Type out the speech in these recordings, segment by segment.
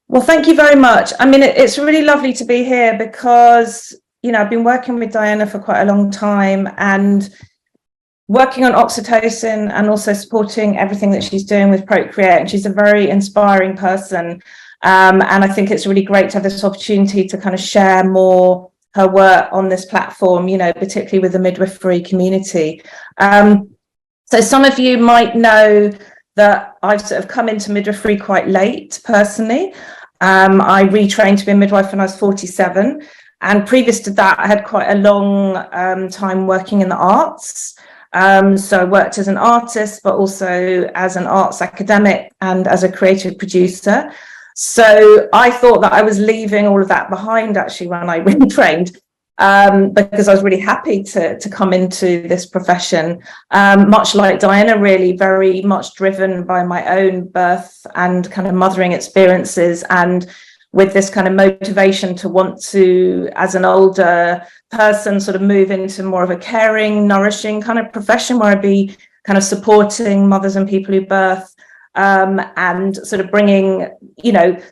Well, thank you very much. I mean, it's really lovely to be here because, I've been working with Diana for quite a long time and working on oxytocin and also supporting everything that she's doing with Procreate. And she's a very inspiring person. And I think it's really great to have this opportunity to kind of share more her work on this platform, particularly with the midwifery community. So some of you might know that I've sort of come into midwifery quite late personally. I retrained to be a midwife when I was 47. And previous to that, I had quite a long time working in the arts. So I worked as an artist, but also as an arts academic and as a creative producer. So I thought that I was leaving all of that behind actually when I retrained, because I was really happy to come into this profession, much like Diana, really very much driven by my own birth and kind of mothering experiences, and with this kind of motivation to want to, as an older person, sort of move into more of a caring, nourishing kind of profession where I'd be kind of supporting mothers and people who birth, and sort of bringing,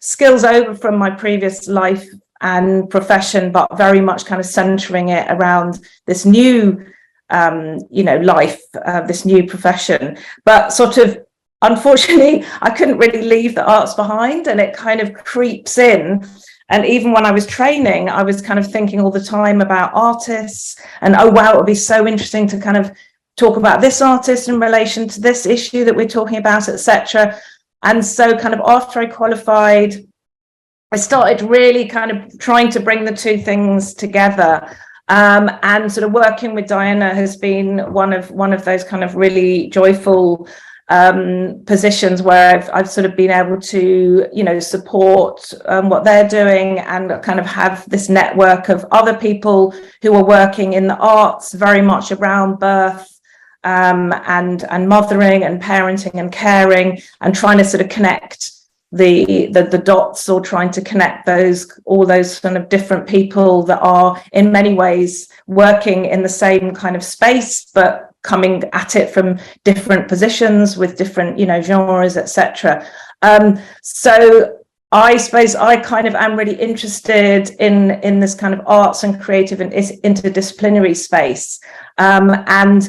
skills over from my previous life and profession, but very much kind of centering it around this new, life, this new profession. But sort of, unfortunately, I couldn't really leave the arts behind, and it kind of creeps in. And even when I was training, I was kind of thinking all the time about artists and, oh, wow, it would be so interesting to kind of talk about this artist in relation to this issue that we're talking about, etc. And so kind of after I qualified, I started really kind of trying to bring the two things together. And sort of working with Diana has been one of those kind of really joyful positions where I've sort of been able to, support what they're doing and kind of have this network of other people who are working in the arts, very much around birth, and mothering and parenting and caring, and trying to sort of connect the dots, or trying to connect all those kind of different people that are in many ways working in the same kind of space, but coming at it from different positions with different, genres, etc. So I suppose I kind of am really interested in this kind of arts and creative and interdisciplinary space. And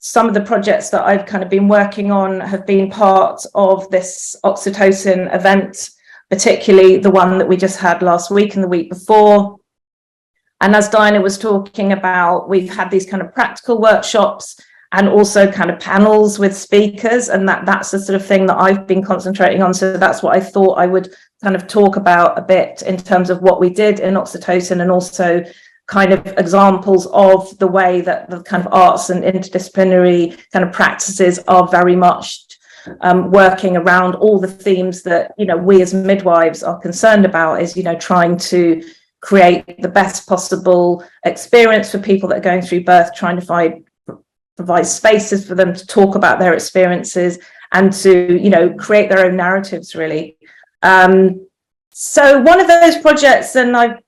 some of the projects that I've kind of been working on have been part of this Oxytocin event, particularly the one that we just had last week and the week before. And as Diana was talking about, we've had these kind of practical workshops and also kind of panels with speakers, and that's the sort of thing that I've been concentrating on. So that's what I thought I would kind of talk about a bit in terms of what we did in Oxytocin, and also kind of examples of the way that the kind of arts and interdisciplinary kind of practices are very much working around all the themes that, we as midwives are concerned about, is, trying to create the best possible experience for people that are going through birth, trying to provide spaces for them to talk about their experiences and to, create their own narratives, really. So one of those projects, and I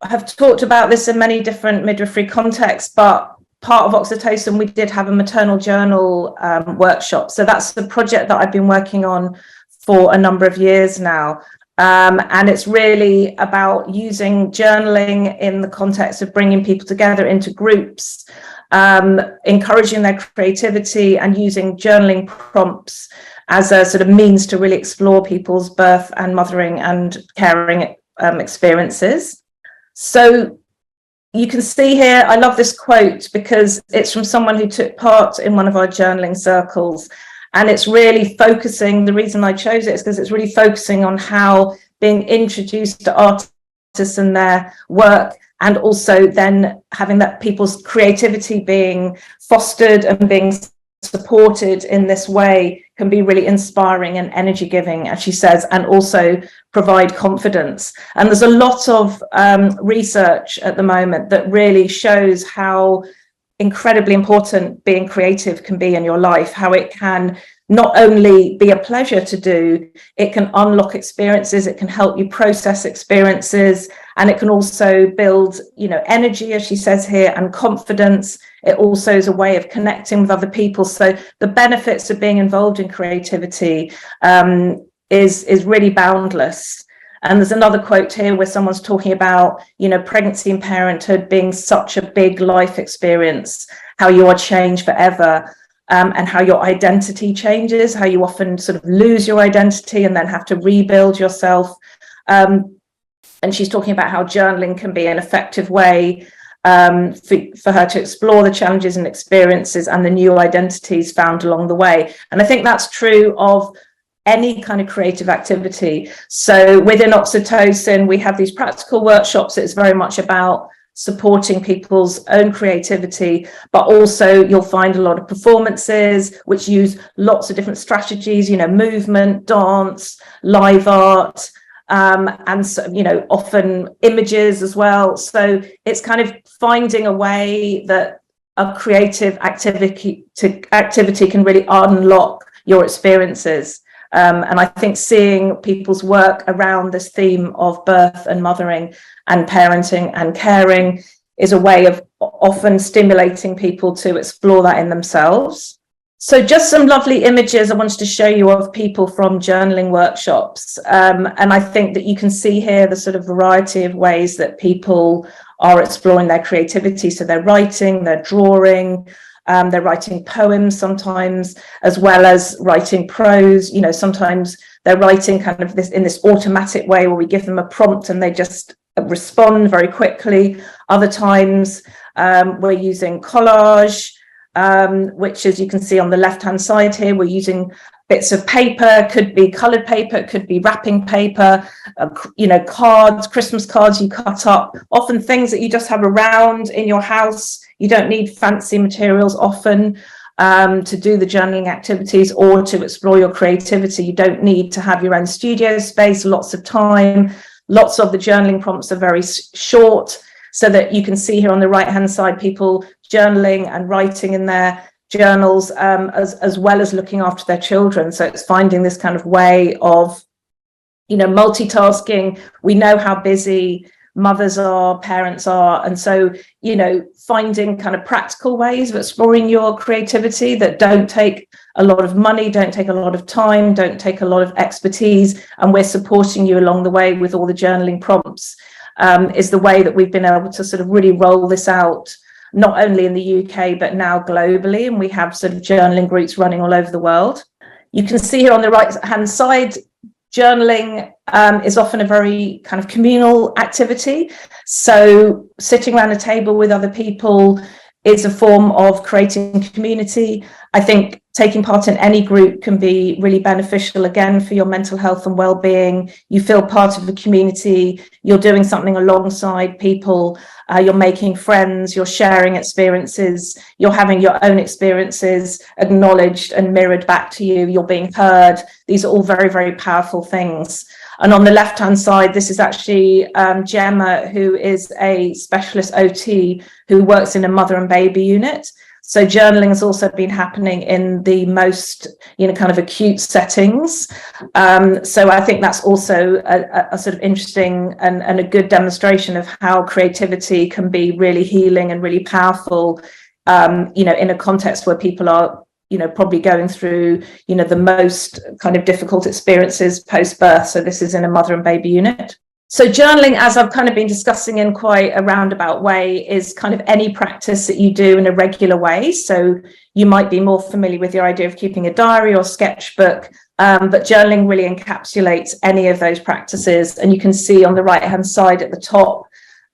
have talked about this in many different midwifery contexts, but part of Oxytocin, we did have a maternal journal workshop. So that's the project that I've been working on for a number of years now. And it's really about using journaling in the context of bringing people together into groups, encouraging their creativity, and using journaling prompts as a sort of means to really explore people's birth and mothering and caring experiences. So you can see here, I love this quote because it's from someone who took part in one of our journaling circles. And it's really focusing, the reason I chose it is because it's really focusing on how being introduced to artists and their work, and also then having that people's creativity being fostered and being supported in this way can be really inspiring and energy giving, as she says, and also provide confidence. And there's a lot of research at the moment that really shows how incredibly important being creative can be in your life, how it can not only be a pleasure to do, it can unlock experiences, it can help you process experiences, and it can also build, energy, as she says here, and confidence. It also is a way of connecting with other people. So the benefits of being involved in creativity is really boundless. And there's another quote here where someone's talking about, pregnancy and parenthood being such a big life experience, how you are changed forever, and how your identity changes, how you often sort of lose your identity and then have to rebuild yourself. And she's talking about how journaling can be an effective way for her to explore the challenges and experiences and the new identities found along the way. And I think that's true of any kind of creative activity. So within Oxytocin, we have these practical workshops. It's very much about supporting people's own creativity, but also you'll find a lot of performances which use lots of different strategies, movement, dance, live art, and so, often images as well. So it's kind of finding a way that a creative activity can really unlock your experiences. And I think seeing people's work around this theme of birth and mothering and parenting and caring is a way of often stimulating people to explore that in themselves. So just some lovely images I wanted to show you of people from journaling workshops. And I think that you can see here the sort of variety of ways that people are exploring their creativity. So they're writing, they're drawing, they're writing poems sometimes, as well as writing prose. Sometimes they're writing kind of in this automatic way where we give them a prompt and they just respond very quickly. Other times we're using collage, which, as you can see on the left-hand side here, we're using bits of paper, could be coloured paper, could be wrapping paper, cards, Christmas cards you cut up, often things that you just have around in your house. You don't need fancy materials often to do the journaling activities or to explore your creativity. You don't need to have your own studio space, lots of time. Lots of the journaling prompts are very short, so that you can see here on the right-hand side, people journaling and writing in their journals, as well as looking after their children. So it's finding this kind of way of, multitasking. We know how busy mothers are, parents are, and so, finding kind of practical ways of exploring your creativity that don't take a lot of money, don't take a lot of time, don't take a lot of expertise, and we're supporting you along the way with all the journaling prompts, is the way that we've been able to sort of really roll this out, not only in the UK, but now globally. And we have sort of journaling groups running all over the world. You can see here on the right-hand side, journaling is often a very kind of communal activity. So sitting around a table with other people is a form of creating community. I think taking part in any group can be really beneficial, again, for your mental health and well-being. You feel part of the community, you're doing something alongside people, you're making friends, you're sharing experiences, you're having your own experiences acknowledged and mirrored back to you, you're being heard. These are all very, very powerful things. And on the left-hand side, this is actually Gemma, who is a specialist OT who works in a mother and baby unit. So journaling has also been happening in the most, kind of acute settings. So I think that's also a sort of interesting and a good demonstration of how creativity can be really healing and really powerful, in a context where people are, probably going through, the most kind of difficult experiences post-birth. So this is in a mother and baby unit. So journaling, as I've kind of been discussing in quite a roundabout way, is kind of any practice that you do in a regular way. So you might be more familiar with the idea of keeping a diary or sketchbook, but journaling really encapsulates any of those practices. And you can see on the right-hand side at the top,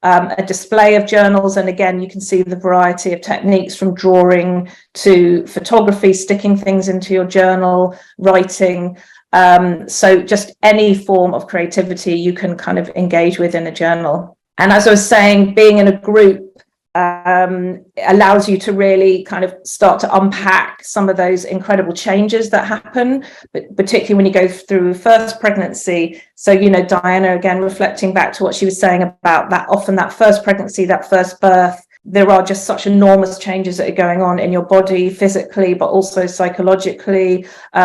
a display of journals. And again, you can see the variety of techniques from drawing to photography, sticking things into your journal, writing. So just any form of creativity you can kind of engage with in a journal. And as I was saying, being in a group allows you to really kind of start to unpack some of those incredible changes that happen, but particularly when you go through first pregnancy. So, Diana, again, reflecting back to what she was saying about that, often that first pregnancy, that first birth, there are just such enormous changes that are going on in your body physically, but also psychologically,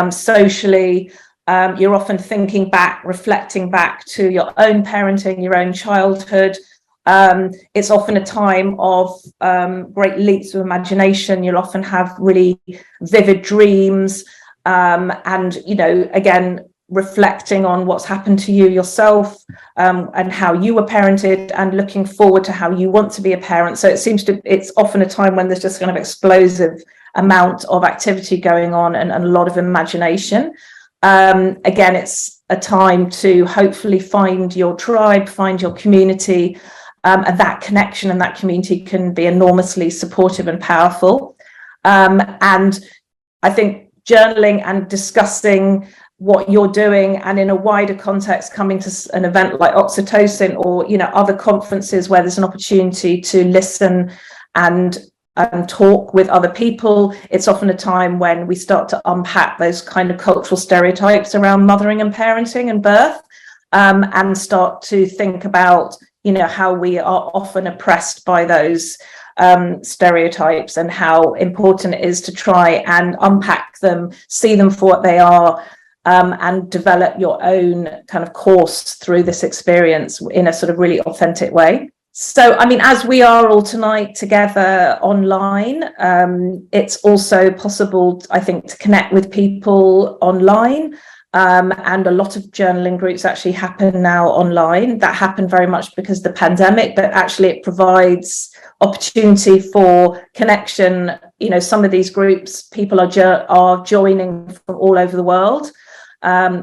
socially. You're often thinking back, reflecting back to your own parenting, your own childhood. It's often a time of great leaps of imagination. You'll often have really vivid dreams. And, again, reflecting on what's happened to you yourself, and how you were parented, and looking forward to how you want to be a parent. So it's often a time when there's just kind of explosive amount of activity going on, and a lot of imagination. Again, it's a time to hopefully find your tribe, find your community, and that connection and that community can be enormously supportive and powerful. And I think journaling and discussing what you're doing, and in a wider context, coming to an event like Oxytocin, or other conferences where there's an opportunity to listen and talk with other people, it's often a time when we start to unpack those kind of cultural stereotypes around mothering and parenting and birth, and start to think about how we are often oppressed by those stereotypes, and how important it is to try and unpack them, see them for what they are, and develop your own kind of course through this experience in a sort of really authentic way. So, I mean, as we are all tonight together online, it's also possible, I think, to connect with people online. And a lot of journaling groups actually happen now online. That happened very much because of the pandemic, but actually it provides opportunity for connection. Some of these groups, people are joining from all over the world,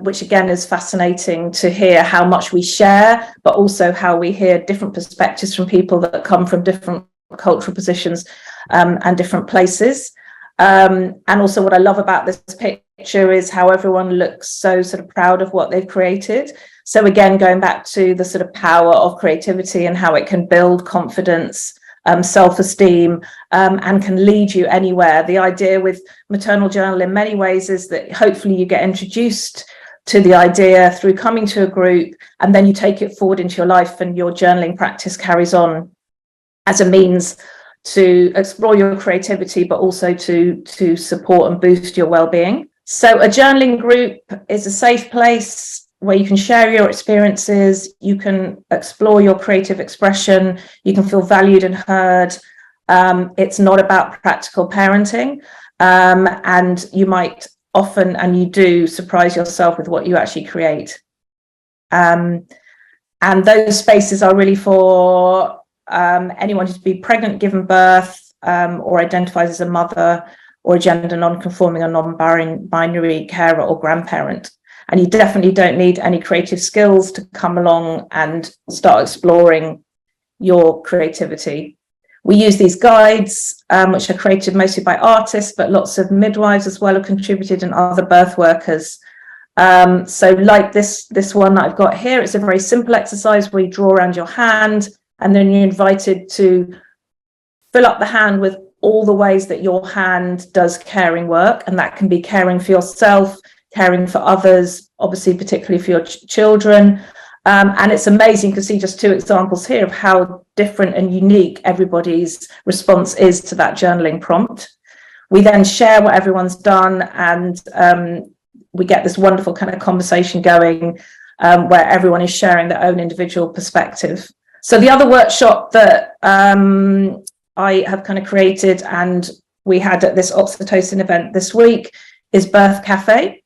which again is fascinating to hear how much we share, but also how we hear different perspectives from people that come from different cultural positions, and different places. And also what I love about this picture is how everyone looks so sort of proud of what they've created. So again, going back to the sort of power of creativity and how it can build confidence, self-esteem, and can lead you anywhere. The idea with maternal journal in many ways is that hopefully you get introduced to the idea through coming to a group, and then you take it forward into your life, and your journaling practice carries on as a means to explore your creativity, but also to support and boost your well-being. So a journaling group is a safe place where you can share your experiences, you can explore your creative expression, you can feel valued and heard. It's not about practical parenting, and you might often, and you do, surprise yourself with what you actually create. And those spaces are really for anyone who's been pregnant, given birth, or identifies as a mother, or a gender non-conforming or non-binary carer or grandparent. And you definitely don't need any creative skills to come along and start exploring your creativity. We use these guides, which are created mostly by artists, but lots of midwives as well have contributed, and other birth workers. So like this one that I've got here, it's a very simple exercise where you draw around your hand, and then you're invited to fill up the hand with all the ways that your hand does caring work. And that can be caring for yourself, caring for others, obviously, particularly for your children. And it's amazing to see just two examples here of how different and unique everybody's response is to that journaling prompt. We then share what everyone's done, and we get this wonderful kind of conversation going, where everyone is sharing their own individual perspective. So the other workshop that I have kind of created, and we had at this Oxytocin event this week, is Birth Cafe.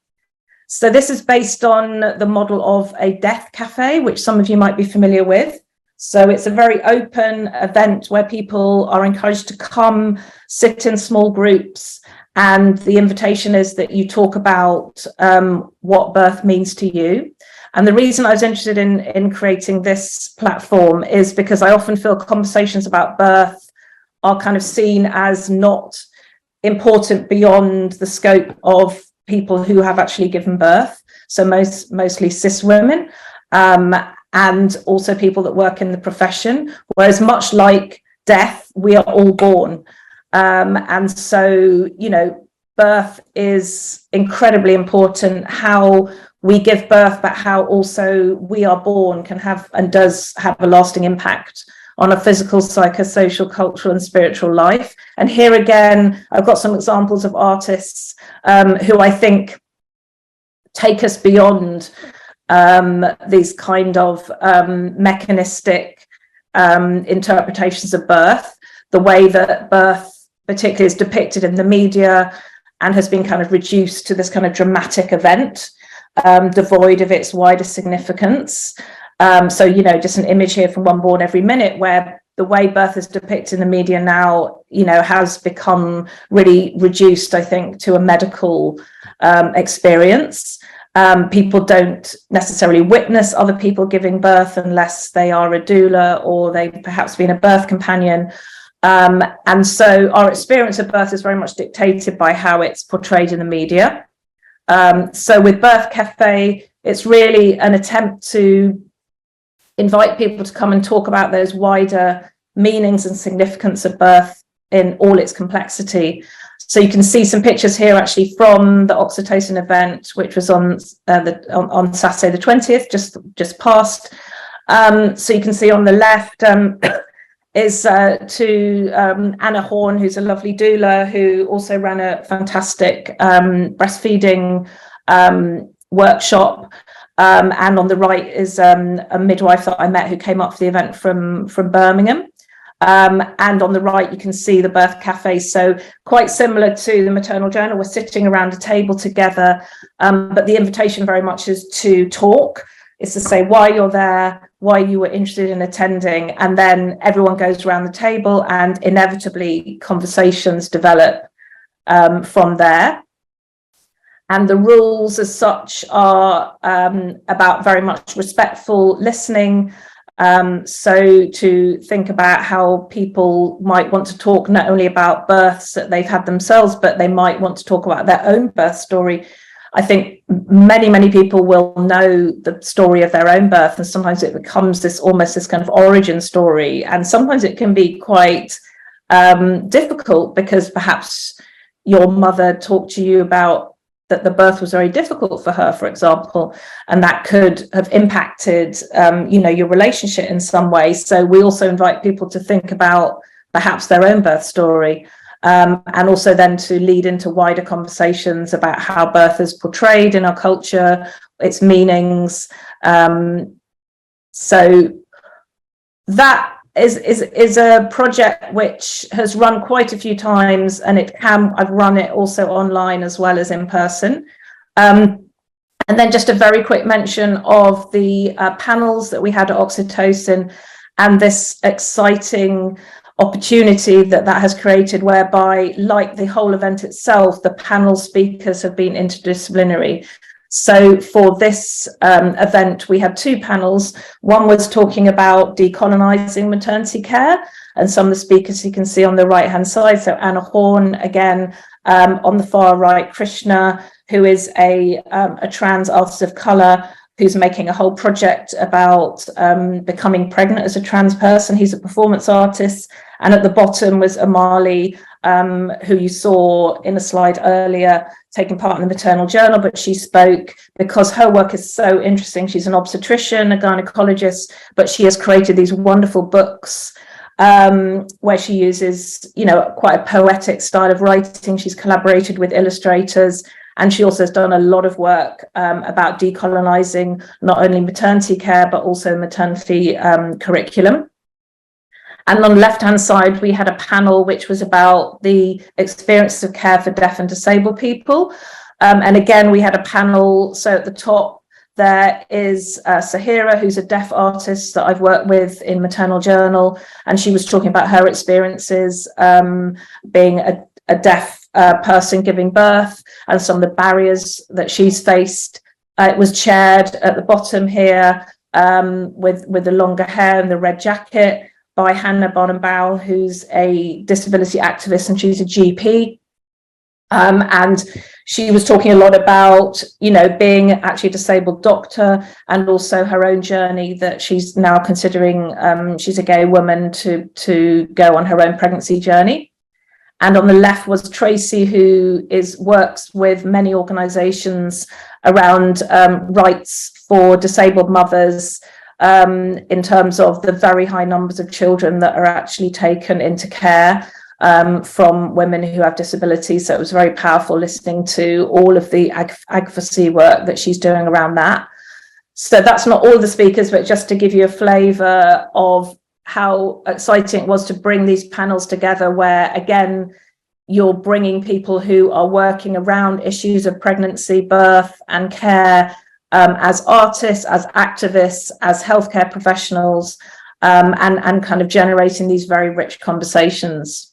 So this is based on the model of a death cafe, which some of you might be familiar with. So it's a very open event where people are encouraged to come, sit in small groups, and the invitation is that you talk about what birth means to you. And the reason I was interested in creating this platform is because I often feel conversations about birth are kind of seen as not important beyond the scope of people who have actually given birth. So mostly cis women, and also people that work in the profession. Whereas much like death, we are all born. And so, birth is incredibly important. How we give birth, but how also we are born can have and does have a lasting impact on a physical, psychosocial, cultural and spiritual life. And here again, I've got some examples of artists who I think take us beyond these kind of mechanistic interpretations of birth, the way that birth particularly is depicted in the media and has been kind of reduced to this kind of dramatic event. devoid of its wider significance. So, you know, just an image here from One Born Every Minute, where the way birth is depicted in the media now, you know, has become really reduced, I think, to a medical experience. People don't necessarily witness other people giving birth unless they are a doula or they've perhaps been a birth companion. And so our experience of birth is very much dictated by how it's portrayed in the media. So with Birth Cafe, it's really an attempt to invite people to come and talk about those wider meanings and significance of birth in all its complexity. So you can see some pictures here actually from the Oxytocin event, which was on Saturday the 20th, just past. So you can see on the left is to Anna Horn, who's a lovely doula who also ran a fantastic breastfeeding workshop. And on the right is a midwife that I met who came up for the event from Birmingham. And on the right, you can see the Birth Cafe. So quite similar to the Maternal Journal, we're sitting around a table together, but the invitation very much is to talk. Is to say why you're there, why you were interested in attending, and then everyone goes around the table and inevitably conversations develop from there. And the rules as such are about very much respectful listening. So to think about how people might want to talk not only about births that they've had themselves, but they might want to talk about their own birth story. I think many people will know the story of their own birth, and sometimes it becomes this almost this kind of origin story, and sometimes it can be quite difficult because perhaps your mother talked to you about that the birth was very difficult for her, for example, and that could have impacted you know, your relationship in some way. So we also invite people to think about perhaps their own birth story. And also then to lead into wider conversations about how birth is portrayed in our culture, its meanings. So that is a project which has run quite a few times, and I've run it also online as well as in person. And then just a very quick mention of the panels that we had at Oxytocin and this exciting opportunity that has created, whereby, like the whole event itself, the panel speakers have been interdisciplinary. So for this event, we had two panels. One was talking about decolonizing maternity care, and some of the speakers you can see on the right-hand side. So Anna Horn, again, on the far right, Krishna, who is a trans artist of color, who's making a whole project about becoming pregnant as a trans person. He's a performance artist. And at the bottom was Amali, who you saw in a slide earlier, taking part in the Maternal Journal, but she spoke because her work is so interesting. She's an obstetrician, a gynecologist, but she has created these wonderful books where she uses, you know, quite a poetic style of writing. She's collaborated with illustrators, and she also has done a lot of work about decolonizing not only maternity care, but also maternity curriculum. And on the left-hand side, we had a panel which was about the experiences of care for deaf and disabled people. And again, we had a panel. So at the top, there is Sahira, who's a deaf artist that I've worked with in Maternal Journal. And she was talking about her experiences being a deaf person giving birth and some of the barriers that she's faced. It was chaired at the bottom here with the longer hair and the red jacket by Hannah Bonham-Bowell, who's a disability activist, and she's a GP. And she was talking a lot about, you know, being actually a disabled doctor, and also her own journey that she's now considering. She's a gay woman to go on her own pregnancy journey. And on the left was Tracy, who works with many organisations around rights for disabled mothers, in terms of the very high numbers of children that are actually taken into care from women who have disabilities. So it was very powerful listening to all of the advocacy work that she's doing around that. So that's not all the speakers, but just to give you a flavour of how exciting it was to bring these panels together, where again, you're bringing people who are working around issues of pregnancy, birth and care, as artists, as activists, as healthcare professionals, and kind of generating these very rich conversations.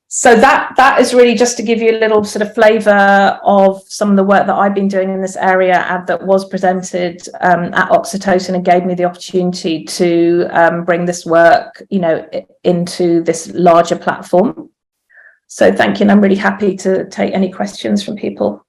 So that is really just to give you a little sort of flavour of some of the work that I've been doing in this area and that was presented at Oxytocin, and gave me the opportunity to bring this work, into this larger platform. So thank you, and I'm really happy to take any questions from people.